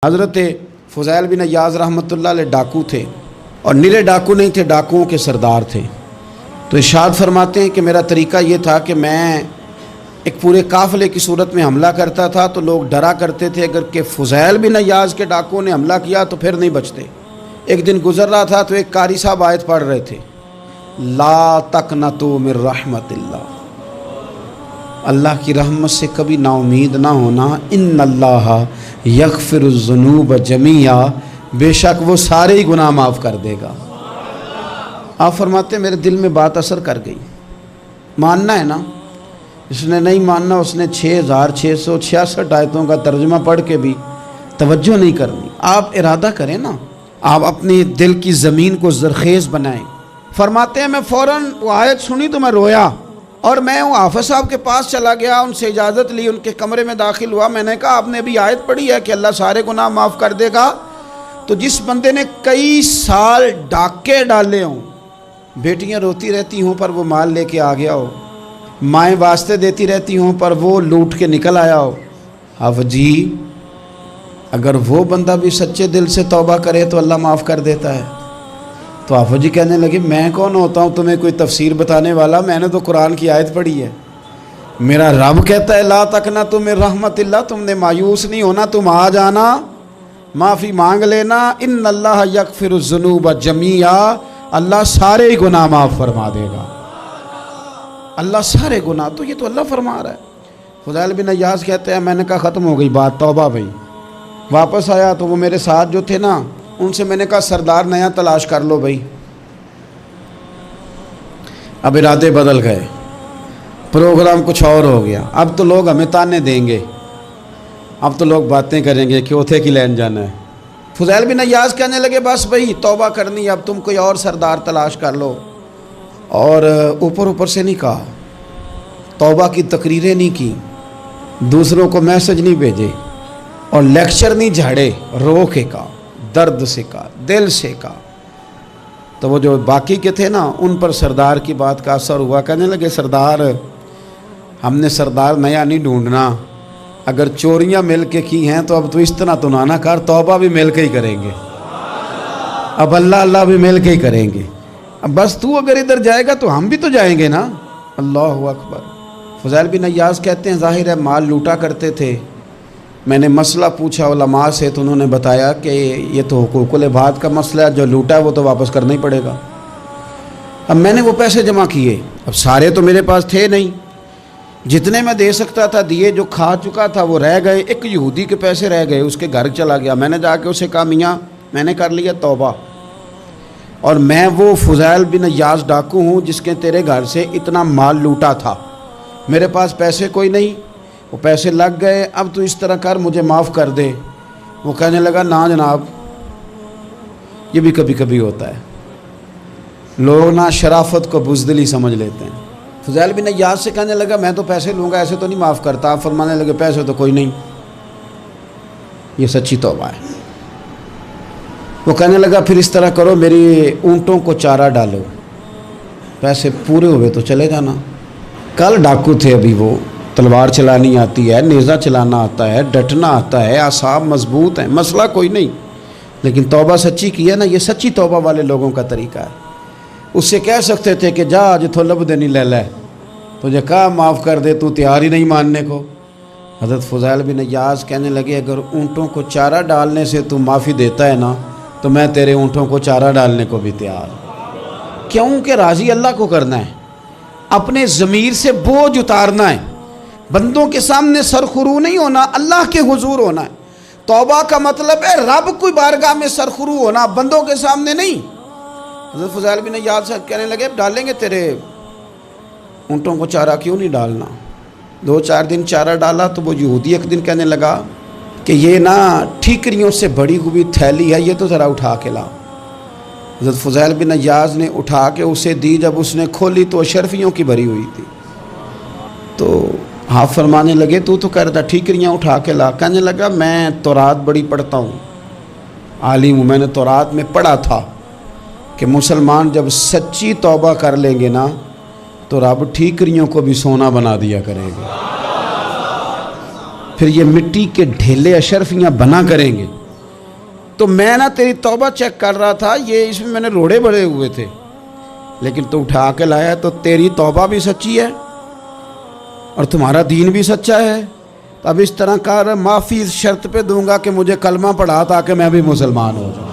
حضرت فضیل بن عیاض رحمۃ اللہ علیہ ڈاکو تھے، اور نرے ڈاکو نہیں تھے، ڈاکوؤں کے سردار تھے۔ تو ارشاد فرماتے ہیں کہ میرا طریقہ یہ تھا کہ میں ایک پورے قافلے کی صورت میں حملہ کرتا تھا تو لوگ ڈرا کرتے تھے اگر کہ فضیل بن عیاض کے ڈاکوؤں نے حملہ کیا تو پھر نہیں بچتے۔ ایک دن گزر رہا تھا تو ایک قاری صاحب آیت پڑھ رہے تھے، لا تقنطوا من رحمت اللہ، اللہ کی رحمت سے کبھی نا امید نہ ہونا، ان اللہ یغفر الذنوب جمیعا، بے شک وہ سارے ہی گناہ معاف کر دے گا۔ آپ فرماتے ہیں میرے دل میں بات اثر کر گئی، ماننا ہے نا۔ جس نے نہیں ماننا اس نے 6666 آیتوں کا ترجمہ پڑھ کے بھی توجہ نہیں کرنی۔ آپ ارادہ کریں نا، آپ اپنی دل کی زمین کو زرخیز بنائیں۔ فرماتے ہیں میں فوراً وہ آیت سنی تو میں رویا، اور میں وہ حافظ صاحب کے پاس چلا گیا، ان سے اجازت لی، ان کے کمرے میں داخل ہوا۔ میں نے کہا آپ نے ابھی آیت پڑھی ہے کہ اللہ سارے گناہ معاف کر دے گا؟ تو جس بندے نے کئی سال ڈاکے ڈالے ہوں، بیٹیاں روتی رہتی ہوں پر وہ مال لے کے آ گیا ہو، مائیں واسطے دیتی رہتی ہوں پر وہ لوٹ کے نکل آیا ہو، اب جی اگر وہ بندہ بھی سچے دل سے توبہ کرے تو اللہ معاف کر دیتا ہے۔ تو آفو جی کہنے لگے میں کون ہوتا ہوں تمہیں کوئی تفسیر بتانے والا، میں نے تو قرآن کی آیت پڑھی ہے، میرا رب کہتا ہے لا تقنطوا من رحمت اللہ، تم نے مایوس نہیں ہونا، تم آ جانا، معافی مانگ لینا، ان اللہ یغفر الذنوب جمیعا، اللہ سارے گناہ معاف فرما دے گا، اللہ سارے گناہ۔ تو یہ تو اللہ فرما رہا ہے۔ فضیل بن عیاض کہتے ہیں میں نے کہا ختم ہو گئی بات، توبہ بھائی۔ واپس آیا تو وہ میرے ساتھ جو تھے نا ان سے میں نے کہا سردار نیا تلاش کر لو بھائی۔ اب ارادے بدل گئے، پروگرام کچھ اور ہو گیا۔ اب تو لوگ ہمیں تانے دیں گے، اب تو لوگ باتیں کریں گے کہ اوتھے کی لین جانا ہے۔ فضیل بن عیاض کہنے لگے بس بھائی توبہ کرنی، اب تم کوئی اور سردار تلاش کر لو۔ اور اوپر سے نہیں کہا، توبہ کی تقریریں نہیں کی، دوسروں کو میسج نہیں بھیجے، اور لیکچر نہیں جھاڑے، رو کے کہا، درد سے کہا، دل سے کہا۔ تو وہ جو باقی کے تھے نا ان پر سردار کی بات کا اثر ہوا، کہنے لگے سردار ہم نے سردار نیا نہیں ڈھونڈنا، اگر چوریاں مل کے کی ہیں تو اب تو اس طرح تو نہ کر، توبہ بھی مل کے ہی کریں گے، اب اللہ بھی مل کے ہی کریں گے، اب بس تو اگر ادھر جائے گا تو ہم بھی تو جائیں گے نا۔ اللہ اکبر۔ فضیل بن عیاض کہتے ہیں ظاہر ہے مال لوٹا کرتے تھے، میں نے مسئلہ پوچھا علماء سے تو انہوں نے بتایا کہ یہ تو حقوق العباد کا مسئلہ ہے، جو لوٹا ہے وہ تو واپس کرنا ہی پڑے گا۔ اب میں نے وہ پیسے جمع کیے، اب سارے تو میرے پاس تھے نہیں، جتنے میں دے سکتا تھا دیے، جو کھا چکا تھا وہ رہ گئے۔ ایک یہودی کے پیسے رہ گئے، اس کے گھر چلا گیا، میں نے جا کے اسے کہا میاں میں نے کر لیا توبہ، اور میں وہ فضیل بن عیاض ڈاکو ہوں جس کے تیرے گھر سے اتنا مال لوٹا تھا، میرے پاس پیسے کوئی نہیں، وہ پیسے لگ گئے، اب تو اس طرح کر مجھے معاف کر دے۔ وہ کہنے لگا نا جناب، یہ بھی کبھی کبھی ہوتا ہے، لوگ نا شرافت کو بزدلی سمجھ لیتے ہیں۔ فضیل بن عیاض سے کہنے لگا میں تو پیسے لوں گا، ایسے تو نہیں معاف کرتا۔ آپ فرمانے لگے پیسے تو کوئی نہیں، یہ سچی توبہ ہے۔ وہ کہنے لگا پھر اس طرح کرو میری اونٹوں کو چارہ ڈالو، پیسے پورے ہوئے تو چلے جانا۔ کل ڈاکو تھے، ابھی وہ تلوار چلانی آتی ہے، نیزہ چلانا آتا ہے، ڈٹنا آتا ہے، اعصاب مضبوط ہیں، مسئلہ کوئی نہیں، لیکن توبہ سچی کی ہے نا، یہ سچی توبہ والے لوگوں کا طریقہ ہے۔ اس سے کہہ سکتے تھے کہ جا آج تھو لب دینی لے لے، تجھے کہا معاف کر دے، تو تیار ہی نہیں ماننے کو۔ حضرت فضیل بن عیاض کہنے لگے اگر اونٹوں کو چارہ ڈالنے سے تو معافی دیتا ہے نا تو میں تیرے اونٹوں کو چارہ ڈالنے کو بھی تیار ہوں، کیونکہ راضی اللہ کو کرنا ہے، اپنے ضمیر سے بوجھ اتارنا ہے، بندوں کے سامنے سرخرو نہیں ہونا، اللہ کے حضور ہونا ہے۔ توبہ کا مطلب ہے رب کی بارگاہ میں سرخرو ہونا، بندوں کے سامنے نہیں۔ حضرت فضیل بن عیاض صاحب کہنے لگے ڈالیں گے تیرے اونٹوں کو چارہ، کیوں نہیں ڈالنا؟ 2-4 دن چارہ ڈالا تو وہ یہودی ایک دن کہنے لگا کہ یہ نا ٹھیکریوں سے بڑی ہوئی تھیلی ہے، یہ تو ذرا اٹھا کے لا۔ حضرت فضیل بن عیاض نے اٹھا کے اسے دی، جب اس نے کھولی تو اشرفیوں کی بھری ہوئی تھی۔ تو آپ فرمانے لگے تو کہہ رہا تھا ٹھیکریاں اٹھا کے لا۔ کہنے لگا میں تورات بڑی پڑھتا ہوں، عالم ہوں، میں نے تورات میں پڑھا تھا کہ مسلمان جب سچی توبہ کر لیں گے نا تو رب ٹھیکریوں کو بھی سونا بنا دیا کرے گا، پھر یہ مٹی کے ڈھیلے اشرفیاں بنا کریں گے، تو میں نا تیری توبہ چیک کر رہا تھا، یہ اس میں میں نے روڑے بھرے ہوئے تھے، لیکن تو اٹھا کے لایا تو تیری توبہ بھی سچی ہے اور تمہارا دین بھی سچا ہے، تو اب اس طرح کر، معافی اس شرط پہ دوں گا کہ مجھے کلمہ پڑھا تاکہ میں بھی مسلمان ہو جاؤں۔